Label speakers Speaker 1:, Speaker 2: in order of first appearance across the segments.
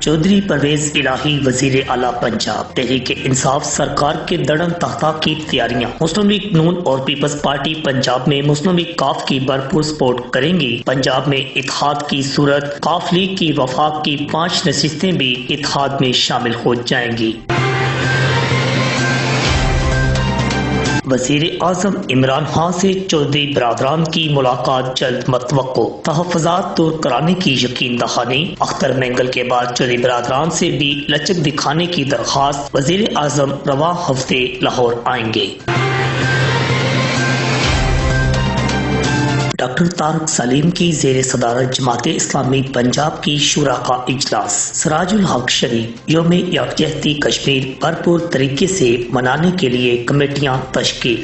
Speaker 1: چودھری پرویز الہی وزیر اعلیٰ پنجاب۔ تحریک انصاف سرکار کے دڑن تحتا کی تیاریاں۔ مسلم لیگ نون اور پیپلز پارٹی پنجاب میں مسلم لیگ کاف کی بھرپور سپورٹ کریں گی۔ پنجاب میں اتحاد کی صورت، کاف لیگ کی وفاق کی 5 نشستیں بھی اتحاد میں شامل ہو جائیں گی۔ وزیر اعظم عمران خان سے چودھری برادران کی ملاقات جلد متوقع۔ تحفظات دور کرانے کی یقین دہانی۔ اختر مینگل کے بعد چودھری برادران سے بھی لچک دکھانے کی درخواست۔ وزیر اعظم رواں ہفتے لاہور آئیں گے۔ ڈاکٹر طارق سلیم کی زیر صدارت جماعت اسلامی پنجاب کی شورا کا اجلاس۔ سراج الحق شریف یوم یکجہتی کشمیر بھرپور طریقے سے منانے کے لیے کمیٹیاں تشکیل۔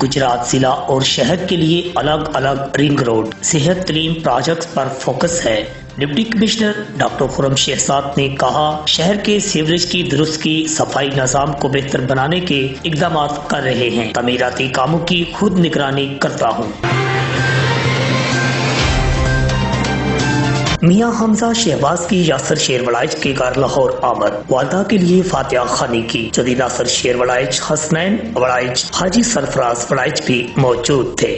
Speaker 1: گجرات ضلع اور شہر کے لیے الگ الگ رنگ روڈ، صحت تعلیم پروجیکٹس پر فوکس ہے۔ ڈپٹی کمشنر ڈاکٹر خرم شہزاد نے کہا، شہر کے سیوریج کی درستگی صفائی نظام کو بہتر بنانے کے اقدامات کر رہے ہیں۔ تعمیراتی کاموں کی خود نگرانی کرتا ہوں۔ میاں حمزہ شہباز کی یاسر شیر ولائچ کے گھر لاہور آمد۔ والدہ کے لیے فاتحہ خوانی کی۔ چودھری ناصر شیر ولائچ، حسنین ولائچ، حاجی سرفراز ولائچ بھی موجود تھے۔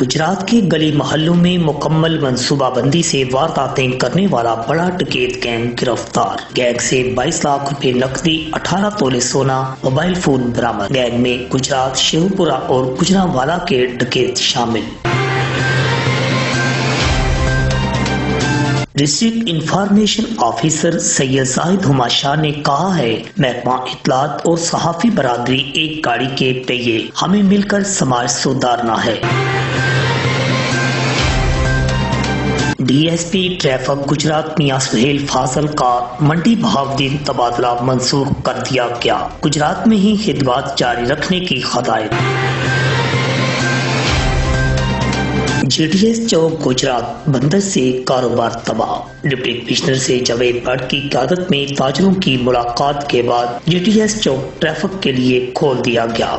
Speaker 1: گجرات کے گلی محلوں میں مکمل منصوبہ بندی سے وارداتیں کرنے والا بڑا ڈکیت گینگ گرفتار۔ گینگ سے 22 لاکھ روپے نقدی، 18 تولے سونا، موبائل فون برآمد۔ گینگ میں گجرات، شیوپورہ اور گجرانوالہ کے ڈکیت شامل۔ ڈسٹرکٹ انفارمیشن آفیسر سید زاہد ہما شاہ نے کہا ہے، محکمہ اطلاعات اور صحافی برادری ایک گاڑی کے پہیے، ہمیں مل کر سماج سدھارنا ہے۔ D S P traffic Gujarat میاں سہیل فاضل کا منڈی بہاؤالدین تبادلہ منسوخ کر دیا گیا۔ گجرات میں ہی خدمات جاری رکھنے کی ہدایت۔ جی ٹی ایس چوک گجرات بندر سے کاروبار تباہ۔ ڈپٹی کمشنر سے جاوید بٹ کی قیادت میں تاجروں کی ملاقات کے بعد جی ٹی ایس چوک ٹریفک کے لیے کھول دیا گیا۔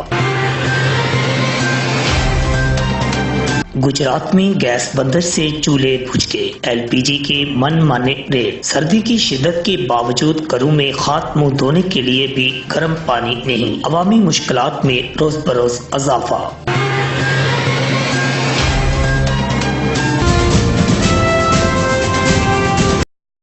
Speaker 1: گجرات میں گیس بندر سے چولہے بجھ گئے۔ ایل پی جی کے من مانے ریٹ۔ سردی کی شدت کے باوجود گھروں میں ہاتھ منہ دھونے کے لیے بھی گرم پانی نہیں۔ عوامی مشکلات میں روز بروز اضافہ۔